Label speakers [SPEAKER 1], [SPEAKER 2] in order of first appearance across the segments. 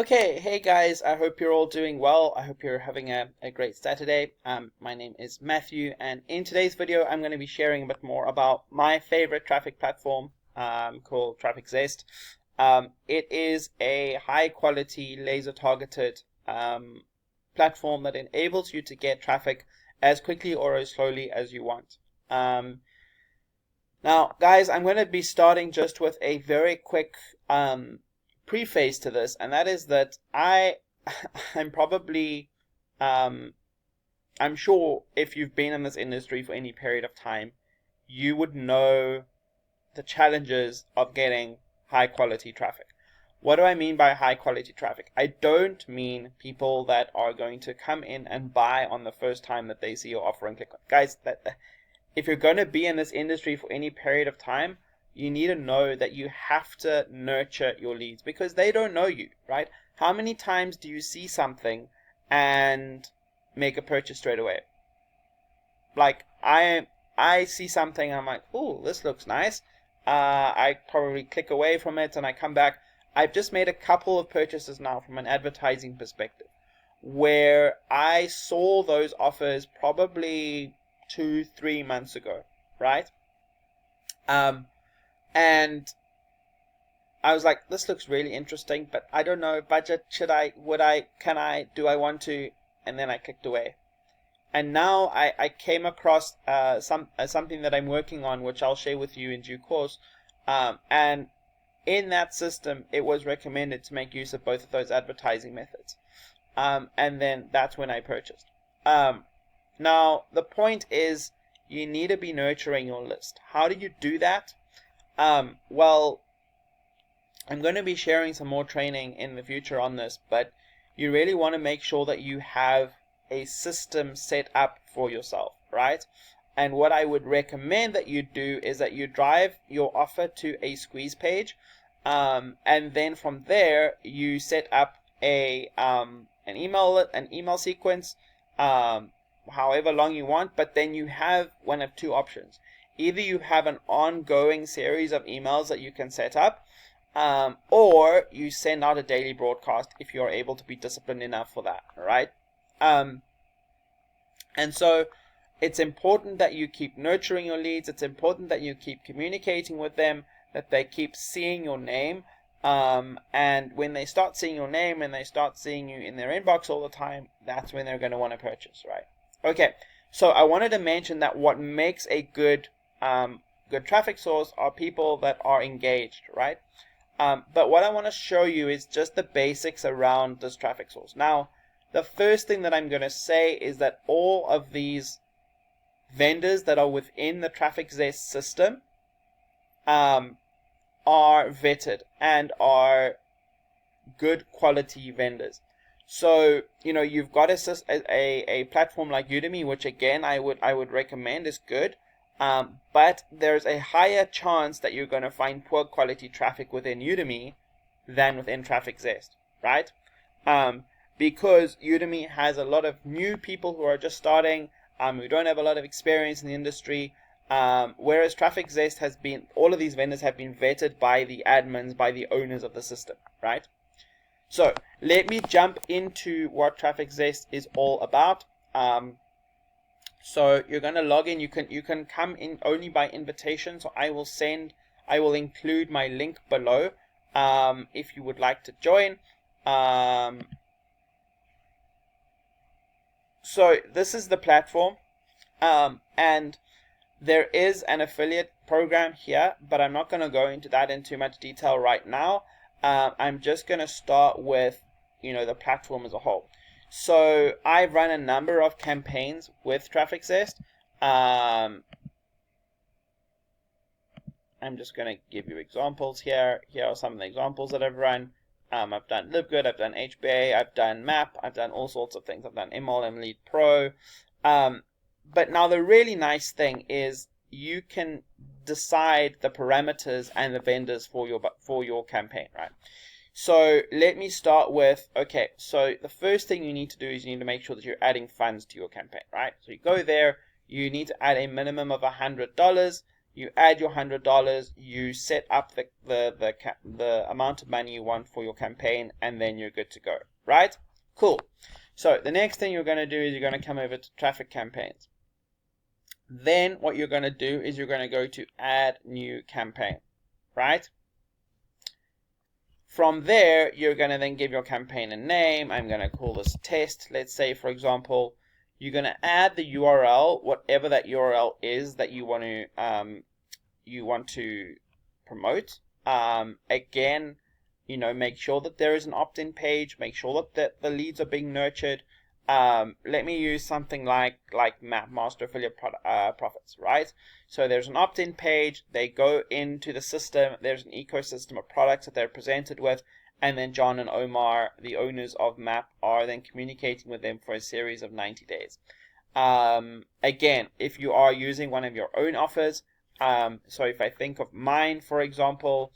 [SPEAKER 1] Okay, hey guys, I hope you're all doing well. I hope you're having a great Saturday. My name is Matthew, and in today's video, I'm going to be sharing a bit more about my favorite traffic platform called Traffic Zest. It is a high quality, laser targeted platform that enables you to get traffic as quickly or as slowly as you want. Now, guys, I'm going to be starting just with a very quick preface to this, and that is that I'm probably I'm sure if you've been in this industry for any period of time, you would know the challenges of getting high quality traffic. What do I mean by high quality traffic? I don't mean people that are going to come in and buy on the first time that they see your offer and click on. Guys, if you're going to be in this industry for any period of time, you need to know that you have to nurture your leads because they don't know you, right? How many times do you see something and make a purchase straight away? Like I see something, I'm like, oh, this looks nice. I probably click away from it and I come back. I've just made a couple of purchases now from an advertising perspective where I saw those offers probably 2-3 months ago, right? And I was like, this looks really interesting, but I don't know, budget, do I want to? And then I clicked away. And now I came across something that I'm working on, which I'll share with you in due course. And in that system, it was recommended to make use of both of those advertising methods. And then that's when I purchased. Now, the point is, you need to be nurturing your list. How do you do that? Well, I'm going to be sharing some more training in the future on this, but you really want to make sure that you have a system set up for yourself, right? And what I would recommend that you do is that you drive your offer to a squeeze page, and then from there you set up an email sequence, however long you want, but then you have one of two options. Either you have an ongoing series of emails that you can set up, or you send out a daily broadcast if you're able to be disciplined enough for that, right? And so it's important that you keep nurturing your leads. It's important that you keep communicating with them, that they keep seeing your name. And when they start seeing your name and they start seeing you in their inbox all the time, that's when they're going to want to purchase, right? Okay, so I wanted to mention that what makes a good traffic source are people that are engaged, right? But what I want to show you is just the basics around this traffic source. Now, the first thing that I'm going to say is that all of these vendors that are within the Traffic Zest system are vetted and are good quality vendors. So, you've got a platform like Udemy, which again I would recommend is good. But there's a higher chance that you're going to find poor quality traffic within Udemy than within Traffic Zest, right? Because Udemy has a lot of new people who are just starting, who don't have a lot of experience in the industry, whereas Traffic Zest all of these vendors have been vetted by the admins, by the owners of the system, right? So let me jump into what Traffic Zest is all about. So you're going to log in. You can come in only by invitation. So I will include my link below if you would like to join. So this is the platform, and there is an affiliate program here, but I'm not going to go into that in too much detail right now. I'm just going to start with the platform as a whole. So I've run a number of campaigns with Traffic Zest. I'm just going to give you examples here. Here are some of the examples that I've run. I've done LiveGood, I've done HBA, I've done MAP, I've done all sorts of things. I've done MLM Lead Pro. But now the really nice thing is you can decide the parameters and the vendors for your campaign, right? So let me start with, okay, so the first thing you need to do is you need to make sure that you're adding funds to your campaign, right? So you go there, you need to add a minimum of $100. you add your $100, you set up the amount of money you want for your campaign, and then you're good to go, right? Cool. So the next thing you're going to do is you're going to come over to traffic campaigns. Then what you're going to do is you're going to go to add new campaign, right? From there, you're going to then give your campaign a name. I'm going to call this test. Let's say, for example, you're going to add the URL, whatever that URL is that you want to promote. Again, make sure that there is an opt-in page. Make sure that the leads are being nurtured. Let me use something like Map Master Affiliate Profits, right? So there's an opt-in page. They go into the system. There's an ecosystem of products that they're presented with. And then John and Omar, the owners of Map, are then communicating with them for a series of 90 days. Again, if you are using one of your own offers, so if I think of mine, for example,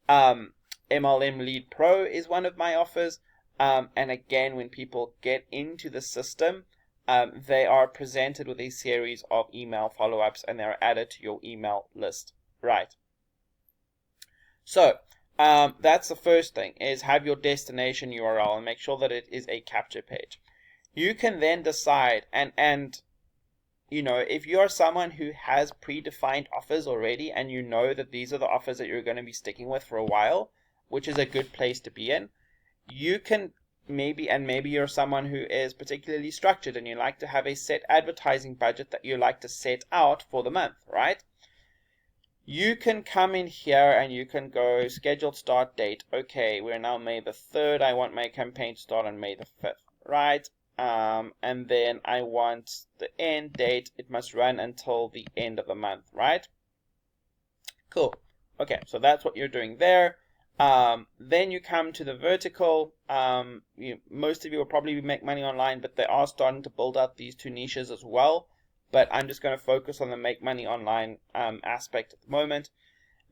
[SPEAKER 1] MLM Lead Pro is one of my offers. And again, when people get into the system, they are presented with a series of email follow-ups and they're added to your email list, right? So that's the first thing, is have your destination URL and make sure that it is a capture page. You can then decide, and if you're someone who has predefined offers already and you know that these are the offers that you're going to be sticking with for a while, which is a good place to be in, you can maybe you're someone who is particularly structured and you like to have a set advertising budget that you like to set out for the month, right? You can come in here and you can go scheduled start date. Okay, we're now May the 3rd. I want my campaign to start on May the 5th, right? And then I want the end date. It must run until the end of the month, right? Cool. Okay, so that's what you're doing there. Then you come to the vertical. Most of you will probably make money online, but they are starting to build out these two niches as well. But I'm just going to focus on the make money online aspect at the moment.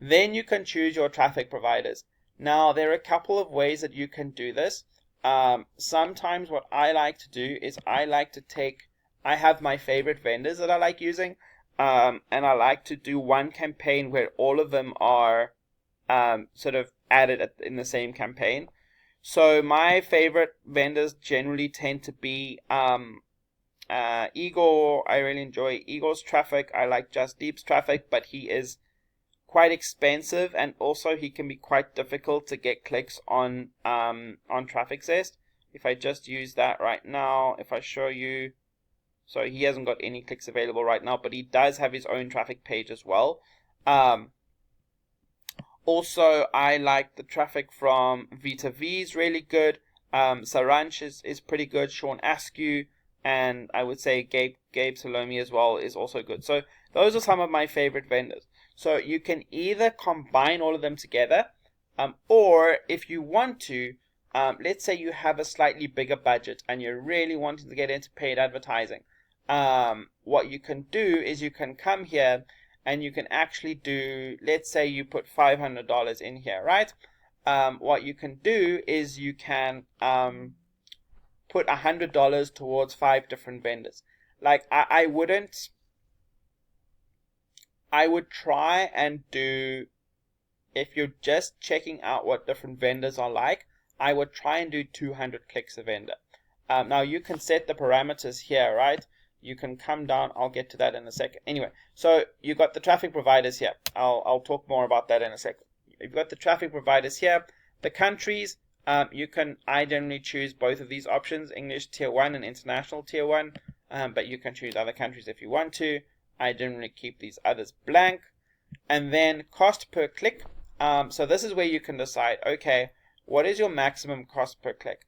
[SPEAKER 1] Then you can choose your traffic providers. Now, there are a couple of ways that you can do this. Sometimes what I like to do is I have my favorite vendors that I like using, and I like to do one campaign where all of them are sort of added in the same campaign. So my favorite vendors generally tend to be Igor. I really enjoy Igor's traffic. I like Just Deep's traffic, but he is quite expensive and also he can be quite difficult to get clicks on Traffic Zest. If I just use that right now, if I show you, so he hasn't got any clicks available right now, but he does have his own traffic page as well. Also, I like the traffic from Vita.V is really good. Saranch is pretty good. Sean Askew, and I would say Gabe Salome as well is also good. So those are some of my favorite vendors. So you can either combine all of them together, or if you want to, let's say you have a slightly bigger budget and you're really wanting to get into paid advertising. What you can do is you can come here and you can actually do, let's say you put $500 in here, right? What you can do is you can put $100 towards 5 different vendors. Like I would try and do, if you're just checking out what different vendors are like, I would try and do 200 clicks a vendor. Now you can set the parameters here, right? You can come down. I'll get to that in a second. Anyway, so you got the traffic providers here. I'll talk more about that in a second. You've got the traffic providers here. The countries, I generally choose both of these options, English Tier 1 and International Tier 1, but you can choose other countries if you want to. I generally keep these others blank. And then cost per click. So this is where you can decide, okay, what is your maximum cost per click?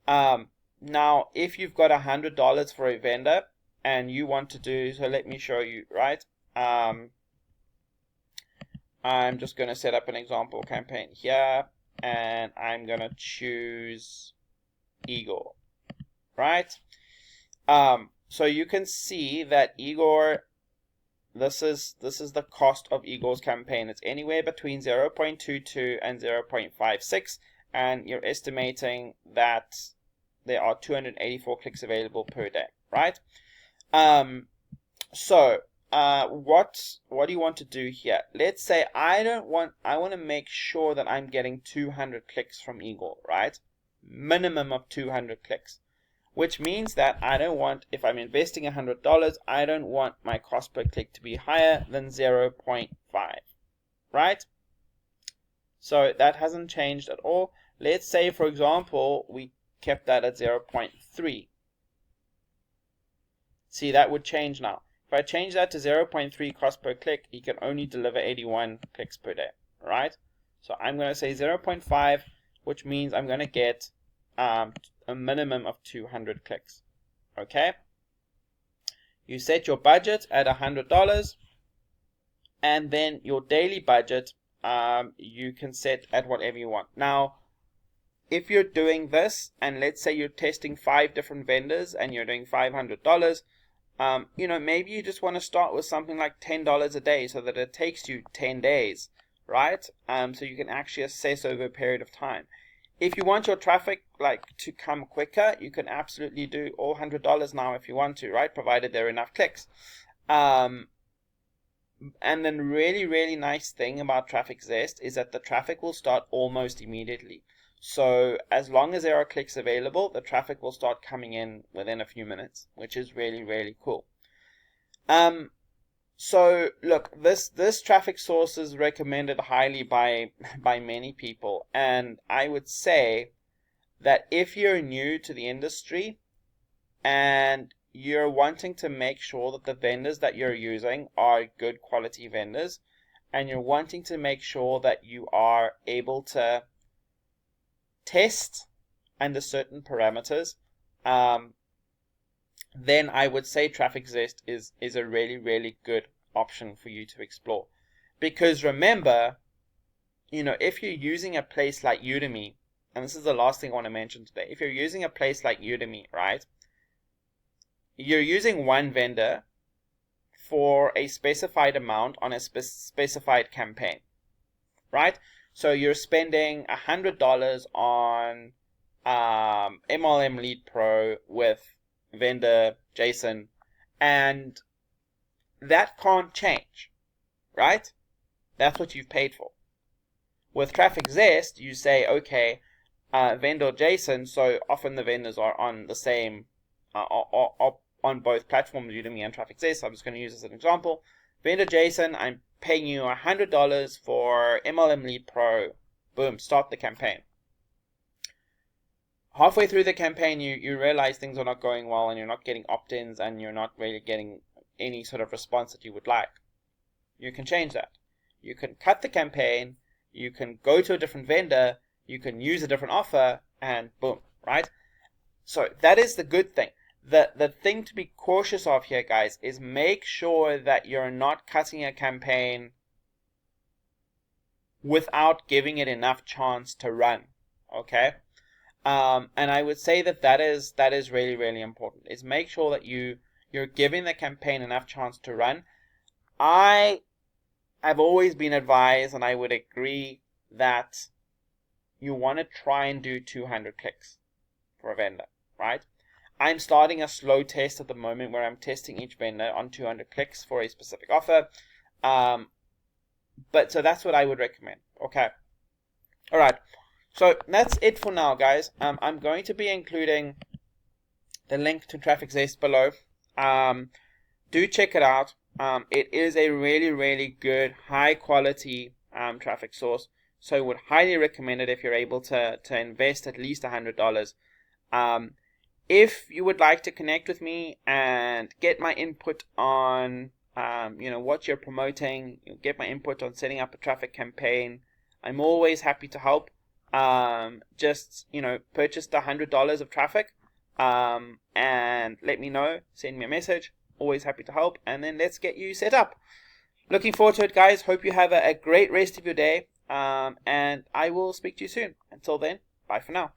[SPEAKER 1] Now, if you've got $100 for a vendor, and you want to do, so let me show you, right? I'm just going to set up an example campaign here, and I'm going to choose Igor, right? So you can see that Igor, this is the cost of Igor's campaign. It's anywhere between 0.22 and 0.56, and you're estimating that there are 284 clicks available per day, right? what do you want to do here? Let's say I want to make sure that I'm getting 200 clicks from Eagle, right? Minimum of 200 clicks, which means that I don't want, if I'm investing $100, I don't want my cost per click to be higher than 0.5, right? So that hasn't changed at all. Let's say, for example, we kept that at 0.3. See, that would change now. If I change that to 0.3 cost per click, you can only deliver 81 clicks per day, right? So I'm going to say 0.5, which means I'm going to get a minimum of 200 clicks, okay? You set your budget at $100, and then your daily budget you can set at whatever you want. Now, if you're doing this, and let's say you're testing 5 different vendors and you're doing $500, maybe you just want to start with something like $10 a day so that it takes you 10 days, right? So you can actually assess over a period of time. If you want your traffic to come quicker, you can absolutely do all $100 now if you want to, right? Provided there are enough clicks. And then really, really nice thing about Traffic Zest is that the traffic will start almost immediately. So as long as there are clicks available, the traffic will start coming in within a few minutes, which is really, really cool. So look, this traffic source is recommended highly by many people, and I would say that if you're new to the industry and you're wanting to make sure that the vendors that you're using are good quality vendors, and you're wanting to make sure that you are able to test under certain parameters, then I would say Traffic Zest is a really, really good option for you to explore. Because remember, if you're using a place like Udemy, and this is the last thing I want to mention today, if you're using a place like Udemy, right, you're using one vendor for a specified amount on a specified campaign, right? So you're spending $100 on MLM Lead Pro with vendor Jason, and that can't change, right? That's what you've paid for. With Traffic Zest, you say, okay, vendor Jason, so often the vendors are on the same, on both platforms, Udemy and Traffic Zest. So I'm just going to use this as an example. Vendor Jason, I'm paying you $100 for MLM Lead Pro. Boom, start the campaign. Halfway through the campaign, you realize things are not going well and you're not getting opt-ins and you're not really getting any sort of response that you would like. You can change that. You can cut the campaign, you can go to a different vendor, you can use a different offer, and boom, right? So that is the good thing. The thing to be cautious of here, guys, is make sure that you're not cutting a campaign without giving it enough chance to run, okay? And I would say that is really, really important, is make sure that you're giving the campaign enough chance to run. I've always been advised, and I would agree, that you want to try and do 200 clicks for a vendor, right? I'm starting a slow test at the moment where I'm testing each vendor on 200 clicks for a specific offer. But so that's what I would recommend. Okay. All right. So that's it for now, guys. I'm going to be including the link to Traffic Zest below. Do check it out. It is a really, really good, high quality traffic source. So I would highly recommend it if you're able to invest at least $100. If you would like to connect with me and get my input on what you're promoting, get my input on setting up a traffic campaign, I'm always happy to help. Just purchase the $100 of traffic and let me know, send me a message. Always happy to help, and then let's get you set up. Looking forward to it, guys. Hope you have a great rest of your day, and I will speak to you soon. Until then, bye for now.